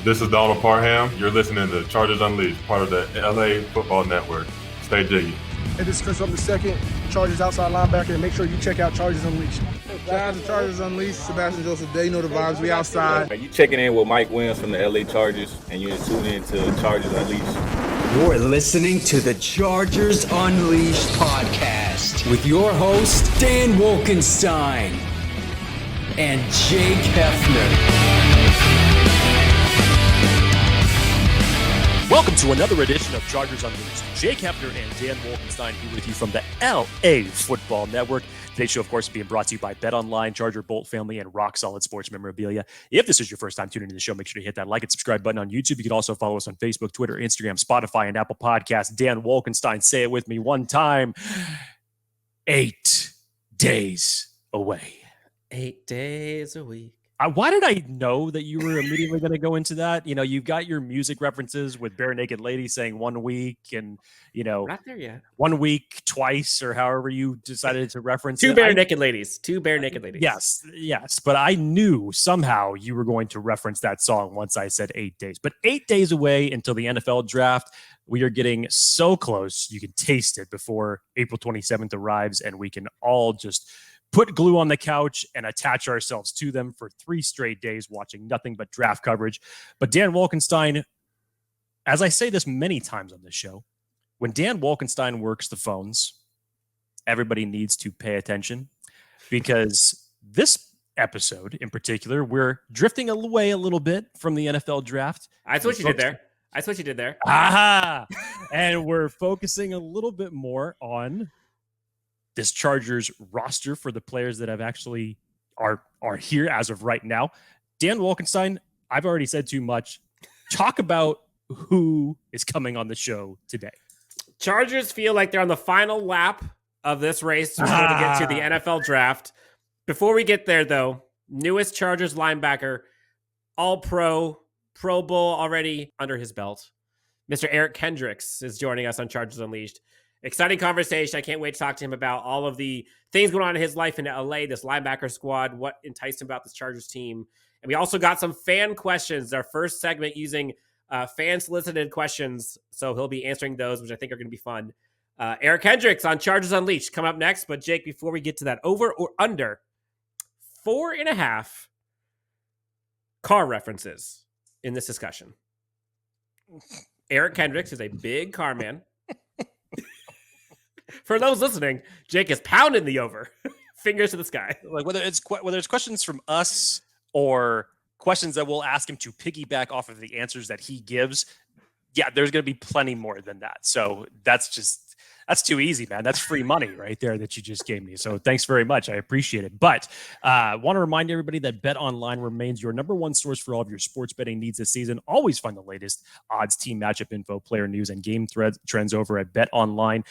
This is Donald Parham. You're listening to Chargers Unleashed, part of the LAFB Network. Stay jiggy. Hey, this is Chris Herbert II, Chargers outside linebacker, and make sure you check out Chargers Unleashed. Shout out to Chargers Unleashed, Sebastian Joseph Day, you know the vibes, we outside. You checking in with Mike Williams from the LA Chargers, and you're tuning in to Chargers Unleashed. You're listening to the Chargers Unleashed podcast with your host, Dan Wolkenstein and Jake Hefner. Welcome to another edition of Chargers Unleashed. Jake Hefner and Dan Wolkenstein here with you from the LAFB Network. Today's show, of course, is being brought to you by BetOnline, Charger Bolt Family, and Rock Solid Sports Memorabilia. If this is your first time tuning into the show, make sure to hit that like and subscribe button on YouTube. You can also follow us on Facebook, Twitter, Instagram, Spotify, and Apple Podcasts. Dan Wolkenstein, say it with me one time. 8 days away. 8 days a week. Why did I know that you were immediately going to go into that? You know, you've got your music references with Bare Naked Lady saying 1 week and, you know, not there yet. 1 week twice or however you decided to reference Two it. bare naked ladies. Yes. But I knew somehow you were going to reference that song once I said 8 days. But 8 days away until the NFL draft. We are getting so close. You can taste it before April 27th arrives, and we can all just put glue on the couch and attach ourselves to them for 3 straight days watching nothing but draft coverage. But Dan Wolkenstein, as I say this many times on this show, when Dan Wolkenstein works the phones, everybody needs to pay attention because this episode in particular, we're drifting away a little bit from the NFL draft. That's what you did there. Aha! And we're focusing a little bit more on this Chargers roster for the players that have actually are here as of right now. Dan Wolkenstein, I've already said too much. Talk about who is coming on the show today. Chargers feel like they're on the final lap of this race to get to the NFL draft. Before we get there, though, newest Chargers linebacker, All-Pro, Pro Bowl already under his belt. Mr. Eric Kendricks is joining us on Chargers Unleashed. Exciting conversation. I can't wait to talk to him about all of the things going on in his life in LA, this linebacker squad, what enticed him about this Chargers team. And we also got some fan questions, our first segment using fan-solicited questions. So he'll be answering those, which I think are going to be fun. Eric Kendricks on Chargers Unleashed come up next. But Jake, before we get to that, over or under 4.5 car references in this discussion. Eric Kendricks is a big car man. For those listening, Jake is pounding the over. Fingers to the sky. Like whether it's questions from us or questions that we'll ask him to piggyback off of the answers that he gives. Yeah, there's going to be plenty more than that. So that's too easy, man. That's free money right there that you just gave me. So thanks very much. I appreciate it. But want to remind everybody that BetOnline remains your number one source for all of your sports betting needs this season. Always find the latest odds, team matchup info, player news, and game trends over at BetOnline.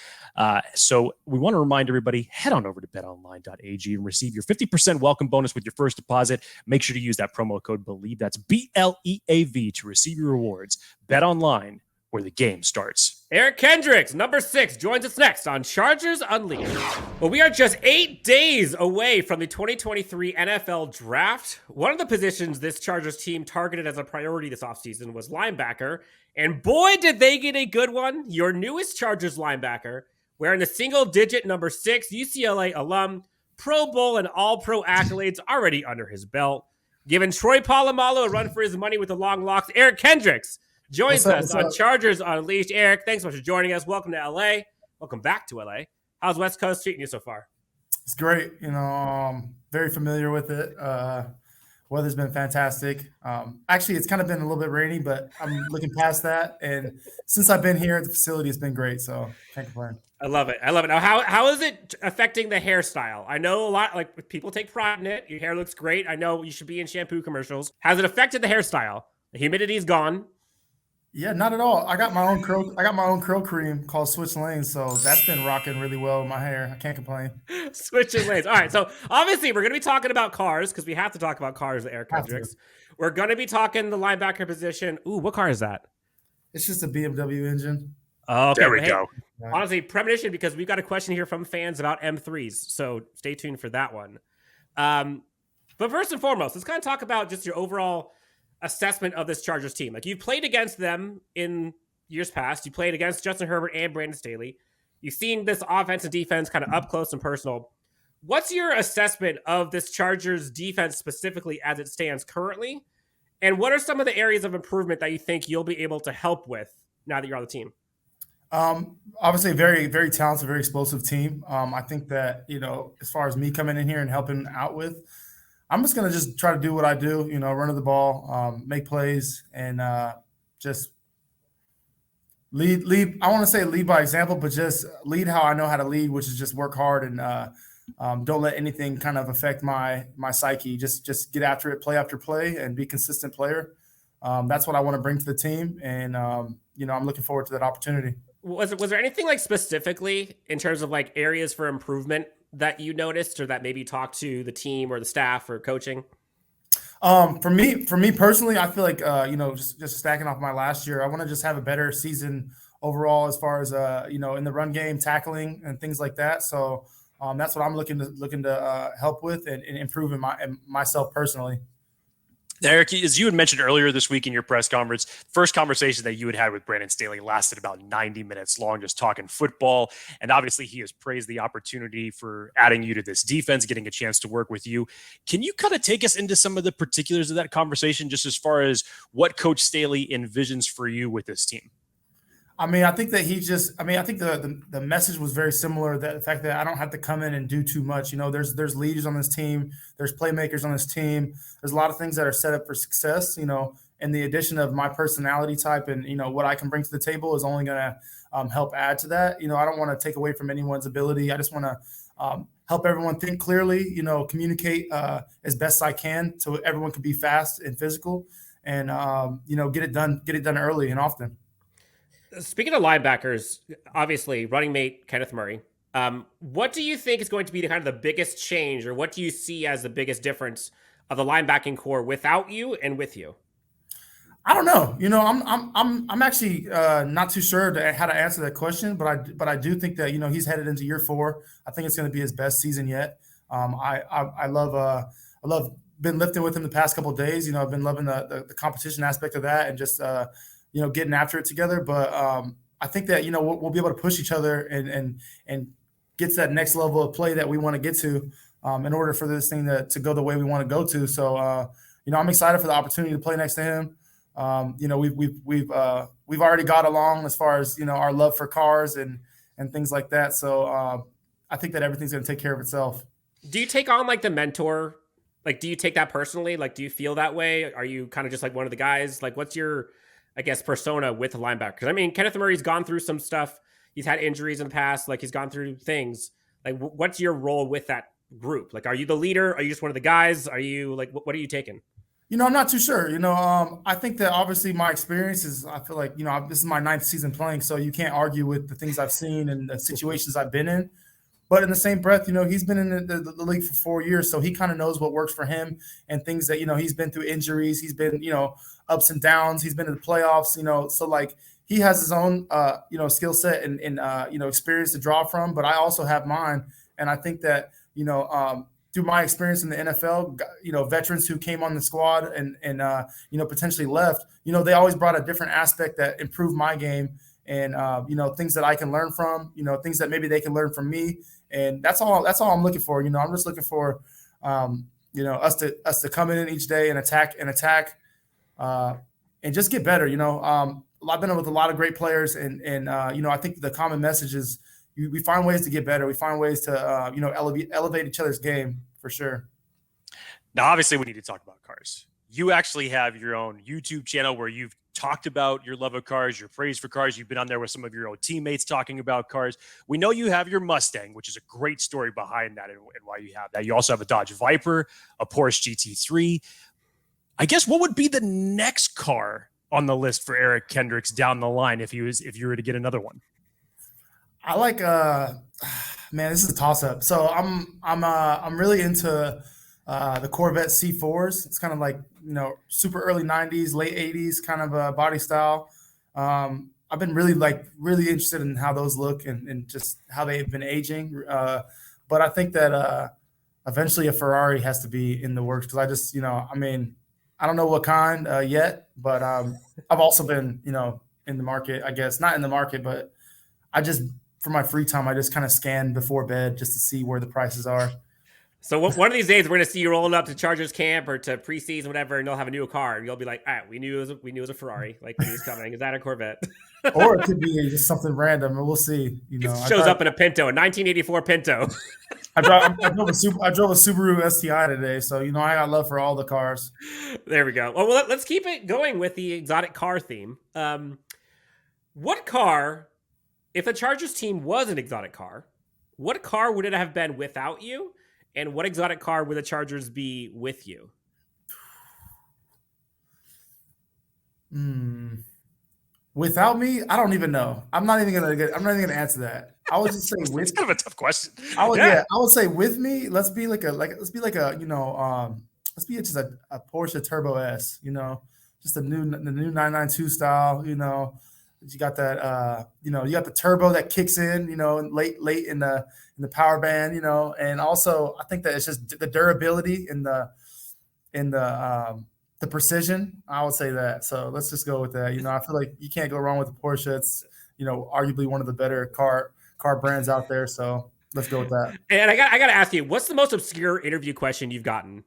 So we want to remind everybody, head on over to betonline.ag and receive your 50% welcome bonus with your first deposit. Make sure to use that promo code BELIEVE. That's BLEAV to receive your rewards. BetOnline, where the game starts. Eric Kendricks, number 6, joins us next on Chargers Unleashed. Well, we are just 8 days away from the 2023 NFL Draft. One of the positions this Chargers team targeted as a priority this offseason was linebacker. And boy, did they get a good one. Your newest Chargers linebacker, wearing the single-digit number 6, UCLA alum, Pro Bowl and All-Pro accolades already under his belt. Giving Troy Polamalu a run for his money with the long locks, Eric Kendricks joins us on Chargers Unleashed. Eric, thanks so much for joining us. Welcome to LA. Welcome back to LA. How's West Coast treating you so far? It's great. Very familiar with it. Weather's been fantastic. Actually, it's kind of been a little bit rainy, but I'm looking past that. And since I've been here, the facility has been great. So can't complain. I love it. Now, how is it affecting the hairstyle? I know a lot, like people take pride in it. Your hair looks great. I know you should be in shampoo commercials. Has it affected the hairstyle? The humidity's gone. Yeah, not at all. I got my own curl cream called Switch Lanes, so that's been rocking really well with my hair. I can't complain. Switching lanes. All right, so obviously we're going to be talking about cars because we have to talk about cars with Eric Kendricks. We're going to be talking the linebacker position. Ooh, what car is that? It's just a BMW engine. Okay, there we go. Honestly, premonition, because we've got a question here from fans about M3s, so stay tuned for that one. But first and foremost, let's kind of talk about just your overall assessment of this Chargers team? Like, you've played against them in years past. You played against Justin Herbert and Brandon Staley. You've seen this offense and defense kind of up close and personal. What's your assessment of this Chargers defense specifically as it stands currently? And what are some of the areas of improvement that you think you'll be able to help with now that you're on the team? Obviously a very, very talented, very explosive team. I think that, as far as me coming in here and helping out with, I'm just going to just try to do what I do, run the ball, make plays, and just lead. I want to say lead by example, but just lead how I know how to lead, which is just work hard and don't let anything kind of affect my psyche. Just get after it, play after play, and be a consistent player. That's what I want to bring to the team, and I'm looking forward to that opportunity. Was there anything like specifically in terms of like areas for improvement that you noticed, or that maybe talked to the team or the staff or coaching? For me personally, I feel like just stacking off my last year, I want to just have a better season overall as far as in the run game, tackling, and things like that. So that's what I'm looking to help with and improve myself personally. Eric, as you had mentioned earlier this week in your press conference, first conversation that you had with Brandon Staley lasted about 90 minutes long, just talking football. And obviously he has praised the opportunity for adding you to this defense, getting a chance to work with you. Can you kind of take us into some of the particulars of that conversation, just as far as what Coach Staley envisions for you with this team? I think that I think the message was very similar, that the fact that I don't have to come in and do too much. There's leaders on this team, there's playmakers on this team. There's a lot of things that are set up for success, and the addition of my personality type and, what I can bring to the table is only going to help add to that. I don't want to take away from anyone's ability. I just want to help everyone think clearly, communicate as best I can so everyone can be fast and physical and, get it done early and often. Speaking of linebackers, obviously running mate Kenneth Murray, what do you think is going to be the kind of the biggest change, or what do you see as the biggest difference of the linebacking core without you and with you? I don't know. I'm actually not too sure how to answer that question, but I do think that he's headed into year 4. I think it's going to be his best season yet. I love been lifting with him the past couple of days. I've been loving the competition aspect of that and just getting after it together. But I think that we'll be able to push each other and get to that next level of play that we want to get to in order for this thing to go the way we want to go to. So I'm excited for the opportunity to play next to him. We've already got along as far as our love for cars and things like that. So I think that everything's going to take care of itself. Do you take on like the mentor? Like, do you take that personally? Like, do you feel that way? Are you kind of just like one of the guys? Like, what's your, I guess, persona with the linebacker? Because Kenneth Murray's gone through some stuff. He's had injuries in the past. Like, he's gone through things. Like, what's your role with that group? Like, are you the leader? Are you just one of the guys? Are you like, what are you taking? I'm not too sure. I think that obviously my experience is, I feel like, this is my 9th season playing, so you can't argue with the things I've seen and the situations I've been in. But in the same breath, he's been in the league for 4 years, so he kind of knows what works for him and things that, he's been through injuries. He's been, ups and downs. He's been in the playoffs, so like he has his own, skill set and experience to draw from. But I also have mine. And I think that, through my experience in the NFL, veterans who came on the squad and potentially left, they always brought a different aspect that improved my game and, things that I can learn from, things that maybe they can learn from me. And that's all I'm looking for. I'm just looking for, us to come in each day and attack and just get better. I've been with a lot of great players and I think the common message is, we find ways to get better. We find ways to, elevate each other's game for sure. Now, obviously, we need to talk about cars. You actually have your own YouTube channel where you've talked about your love of cars, your praise for cars. You've been on there with some of your old teammates talking about cars. We know you have your Mustang, which is a great story behind that and why you have that. You also have a Dodge Viper, a Porsche GT3. I guess what would be the next car on the list for Eric Kendricks down the line if you were to get another one? I like man, this is a toss up. So I'm really into the Corvette C4s. It's kind of like, super early 90s, late 80s kind of a body style. I've been really interested in how those look and just how they've been aging. But I think that eventually a Ferrari has to be in the works because I just, I don't know what kind yet, but I've also been, in the market, I guess. Not in the market, but I just, for my free time, I just kind of scan before bed just to see where the prices are. So one of these days, we're gonna see you rolling up to Chargers camp or to preseason, whatever, and you'll have a new car, and you'll be like, "All right, we knew it was a Ferrari. Like, when he was coming. Is that a Corvette?" Or it could be just something random, and we'll see. It shows up in a Pinto, a 1984 Pinto. I drove a Subaru STI today, so I got love for all the cars. There we go. Well, let's keep it going with the exotic car theme. What car, if the Chargers team was an exotic car, what car would it have been without you? And what exotic car would the Chargers be with you? Without me, I don't even know. I'm not even gonna answer that. I would just say with. It's kind of a tough question. I would say with me. Let's be just a Porsche Turbo S. Just the new 992 style. You got that. You got the turbo that kicks in. Late in the power band. And also I think that it's just the durability and the precision. I would say that. So let's just go with that. I feel like you can't go wrong with the Porsche. It's arguably one of the better car brands out there. So let's go with that. And I got to ask you, what's the most obscure interview question you've gotten?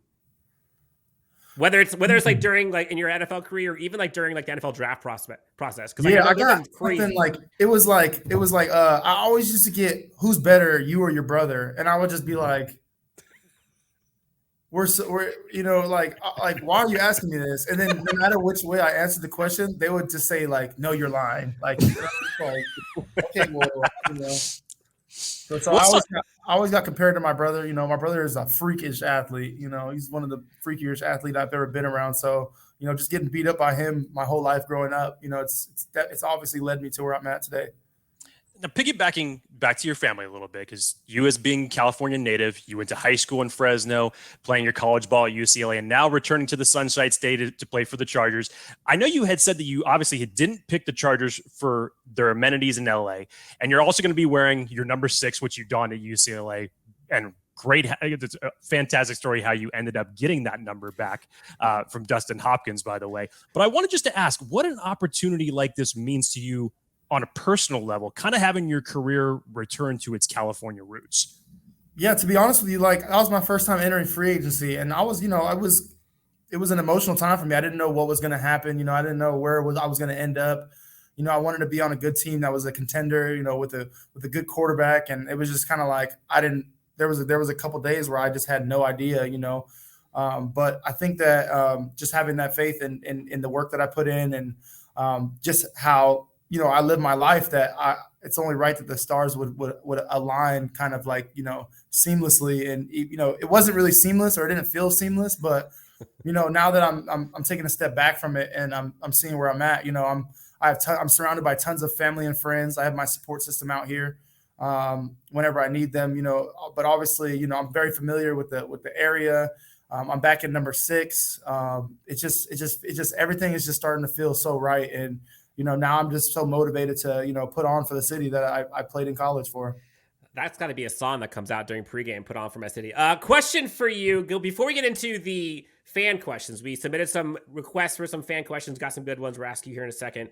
Whether it's like during like in your NFL career or even like during like the NFL draft process. Because I got something like it was like I always used to get who's better, you or your brother, and I would just be like, we're like why are you asking me this? And then no matter which way I answered the question, they would just say like, no, you're lying. Like, okay, well, So I always got compared to my brother. My brother is a freakish athlete. He's one of the freakiest athletes I've ever been around. So, just getting beat up by him my whole life growing up, it's obviously led me to where I'm at today. Now, piggybacking back to your family a little bit, because you as being California native, you went to high school in Fresno, playing your college ball at UCLA, and now returning to the Sunshine State to play for the Chargers. I know you had said that you obviously didn't pick the Chargers for their amenities in LA, and you're also going to be wearing your number 6, which you donned at UCLA, and great, it's a fantastic story how you ended up getting that number back from Dustin Hopkins, by the way. But I wanted just to ask, what an opportunity like this means to you on a personal level, kind of having your career return to its California roots? Yeah, to be honest with you, like that was my first time entering free agency, and it was an emotional time for me. I didn't know what was going to happen. I didn't know where I was going to end up. I wanted to be on a good team that was a contender, with a good quarterback, and it was just kind of like there was a couple days where I just had no idea, but I think that just having that faith in the work that I put in and just how I live my life, that it's only right that the stars would align kind of like, seamlessly. And, it wasn't really seamless, or it didn't feel seamless, but, now that I'm taking a step back from it and I'm seeing where I'm at, I'm surrounded by tons of family and friends. I have my support system out here whenever I need them, but obviously, I'm very familiar with the area. I'm back at number 6. It's just everything is just starting to feel so right. And, now I'm just so motivated to, put on for the city that I played in college for. That's got to be a song that comes out during pregame, put on for my city. Question for you, Gil, before we get into the fan questions. We submitted some requests for some fan questions, got some good ones. We'll ask you here in a second.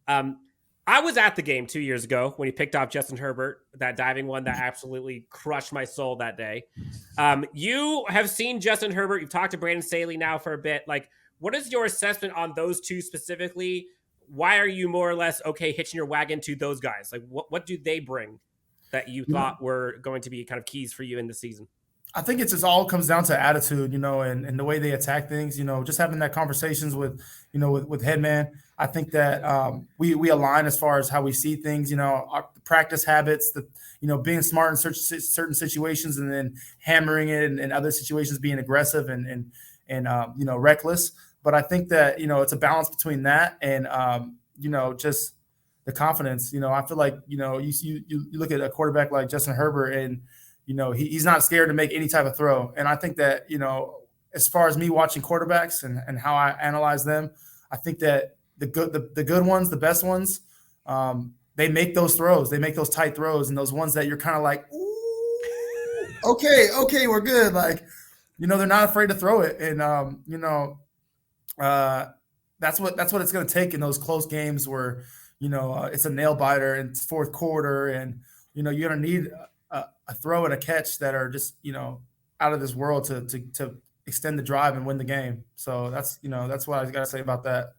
I was at the game 2 years ago when he picked off Justin Herbert, that diving one that absolutely crushed my soul that day. You have seen Justin Herbert. You've talked to Brandon Staley now for a bit. Like, what is your assessment on those two specifically? Why are you more or less okay hitching your wagon to those guys? Like, what do they bring that you thought were going to be kind of keys for you in the season? I think it just all comes down to attitude, and the way they attack things, just having that conversations with Headman. I think that we align as far as how we see things, our practice habits, being smart in certain situations and then hammering it, and other situations being aggressive and reckless. But I think that, it's a balance between that and, just the confidence. I feel like, you look at a quarterback like Justin Herbert and, he's not scared to make any type of throw. And I think that, as far as me watching quarterbacks and how I analyze them, I think that the good ones, the best ones, they make those throws. They make those tight throws, and those ones that you're kind of like, ooh, okay, we're good. Like, they're not afraid to throw it. And, That's what it's going to take in those close games where, it's a nail biter and it's fourth quarter, and you're going to need a throw and a catch that are just out of this world to extend the drive and win the game. So that's what I got to say about that.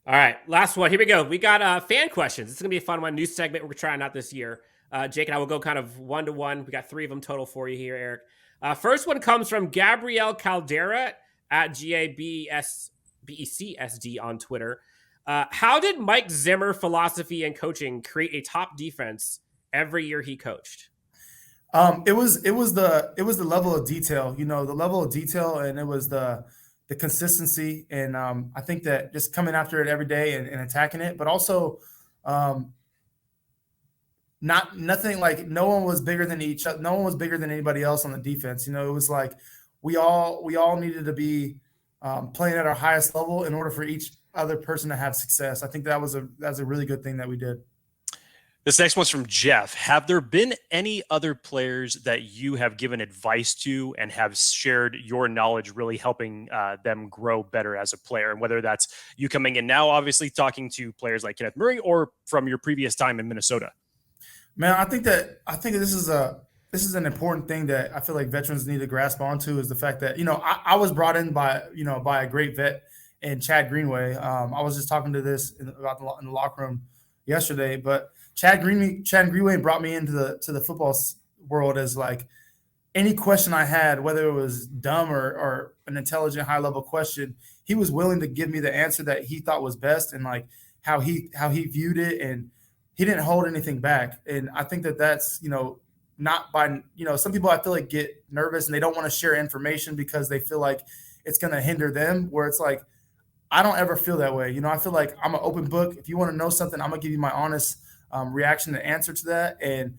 All right, last one. Here we go. We got fan questions. It's going to be a fun one. New segment we're trying out this year. Jake and I will go kind of one-to-one. We got 3 of them total for you here, Eric. First one comes from Gabrielle Caldera at GABECSD on Twitter. How did Mike Zimmer philosophy and coaching create a top defense every year he coached? It was the level of detail, the level of detail, and it was the consistency. And I think that just coming after it every day and attacking it, but also nothing like no one was bigger than each other. No one was bigger than anybody else on the defense. It was like we all needed to be playing at our highest level in order for each other person to have success. I think that was a really good thing that we did. This next one's from Jeff. Have there been any other players that you have given advice to and have shared your knowledge really helping them grow better as a player? And whether that's you coming in now, obviously talking to players like Kenneth Murray, or from your previous time in Minnesota? Man, I think this is an important thing that I feel like veterans need to grasp onto, is the fact that, I was brought in by a great vet in Chad Greenway. I was just talking to this in the locker room yesterday, but Chad Greenway brought me into the football world as like any question I had, whether it was dumb or an intelligent, high level question, he was willing to give me the answer that he thought was best and like how he viewed it, and he didn't hold anything back. And I think that's not by some people I feel like get nervous and they don't want to share information because they feel like it's going to hinder them. Where it's like I don't ever feel that way. I feel like I'm an open book. If you want to know something, I'm gonna give you my honest reaction and answer to that. And,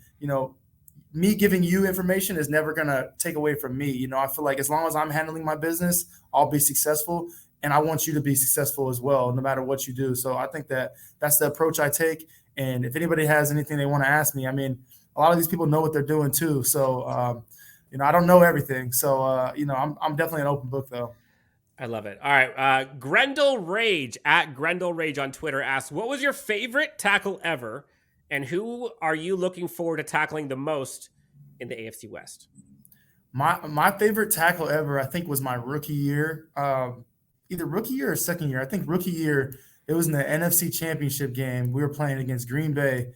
me giving you information is never going to take away from me. I feel like as long as I'm handling my business, I'll be successful. And I want you to be successful as well, no matter what you do. So I think that's the approach I take. And if anybody has anything they want to ask me, I mean, a lot of these people know what they're doing too. So, I don't know everything. So, I'm definitely an open book though. I love it. All right. Grendel Rage at Grendel Rage on Twitter asks, what was your favorite tackle ever? And who are you looking forward to tackling the most in the AFC West? My favorite tackle ever, I think, was my rookie year. Either rookie year or second year. I think rookie year, it was in the NFC Championship game. We were playing against Green Bay,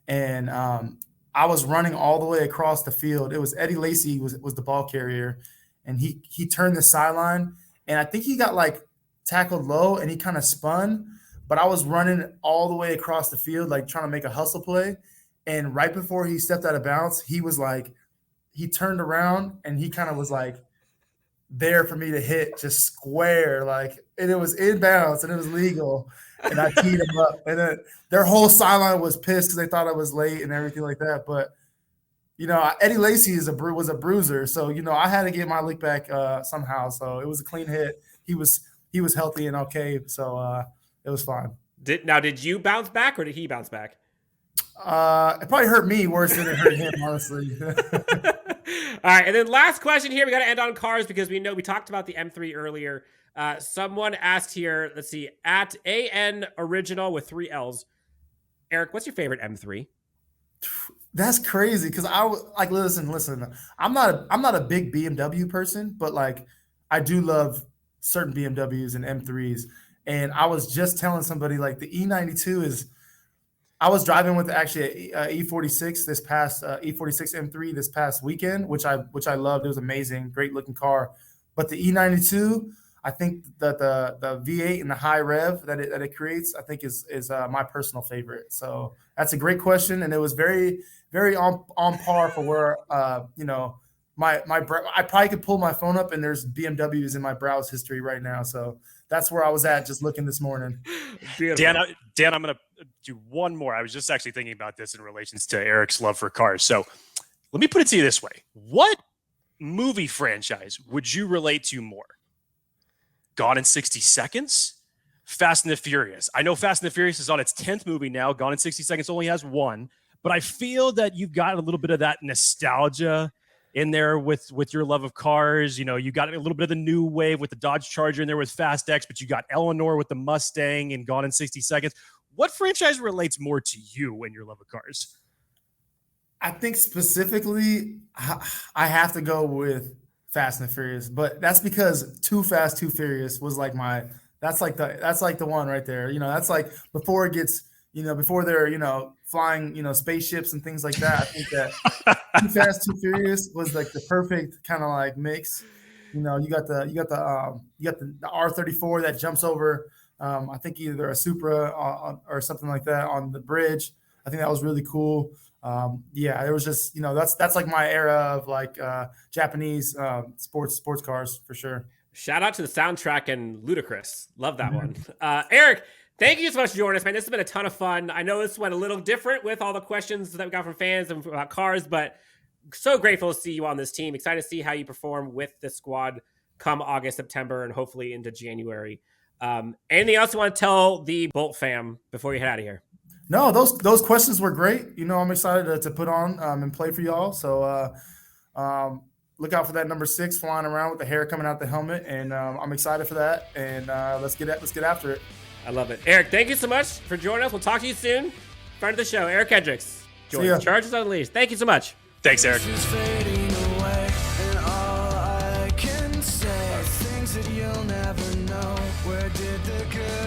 and I was running all the way across the field. It was Eddie Lacy was the ball carrier, and he turned the sideline, and I think he got like tackled low, and he kind of spun. But I was running all the way across the field, like trying to make a hustle play. And right before he stepped out of bounds, he turned around and he kind of was like there for me to hit just square. And it was in bounds and it was legal. And I teed him up. And then their whole sideline was pissed because they thought I was late and everything like that. But, Eddie Lacy was a bruiser. So, I had to get my lick back somehow. So it was a clean hit. He was healthy and okay. So, it was fine. Did you bounce back or did he bounce back? It probably hurt me worse than it hurt him, honestly. All right. And then last question here. We got to end on cars because we talked about the M3 earlier. Someone asked here, let's see, at AN Original with 3 L's. Eric, what's your favorite M3? That's crazy because listen. I'm not a big BMW person, but like I do love certain BMWs and M3s. And I was just telling somebody like the E92 I was driving with actually a E46 this past E46 M3 this past weekend, which I loved. It was amazing, great looking car. But the E92, I think that the V8 and the high rev that it creates, I think is my personal favorite. So that's a great question, and it was very, very on par for where I probably could pull my phone up and there's BMWs in my browse history right now. So that's where I was at just looking this morning. Dan, I'm going to do one more. I was just actually thinking about this in relations to Eric's love for cars. So let me put it to you this way. What movie franchise would you relate to more? Gone in 60 Seconds? Fast and the Furious? I know Fast and the Furious is on its 10th movie now. Gone in 60 Seconds only has 1. But I feel that you've got a little bit of that nostalgia in there with your love of cars. You know, you got a little bit of the new wave with the Dodge Charger in there with Fast X, but you got Eleanor with the Mustang and Gone in 60 Seconds. What franchise relates more to you and your love of cars? I think specifically, I have to go with Fast and Furious, but that's because Too Fast, Too Furious was like that's like the one right there. You know, that's like before it gets, you know, before they're, you know, flying, you know, spaceships and things like that. I think that Too Fast, Too Furious was like the perfect kind of like mix. You know, you got the R34 that jumps over, I think either a Supra or something like that on the bridge. I think that was really cool. It was just, you know, that's like my era of like Japanese sports cars for sure. Shout out to the soundtrack and Ludacris. Love that one. Eric, thank you so much for joining us, man. This has been a ton of fun. I know this went a little different with all the questions that we got from fans and about cars, but so grateful to see you on this team. Excited to see how you perform with the squad come August, September, and hopefully into January. Anything else you want to tell the Bolt fam before you head out of here? No, those questions were great. You know, I'm excited to put on and play for y'all. So look out for that number 6 flying around with the hair coming out the helmet, and I'm excited for that. And let's get after it. I love it, Eric. Thank you so much for joining us. We'll talk to you soon. Friend of the show, Eric Kendricks. Join Chargers Unleashed. Thank you so much. Thanks, Eric. Things that you'll never know. Where did the good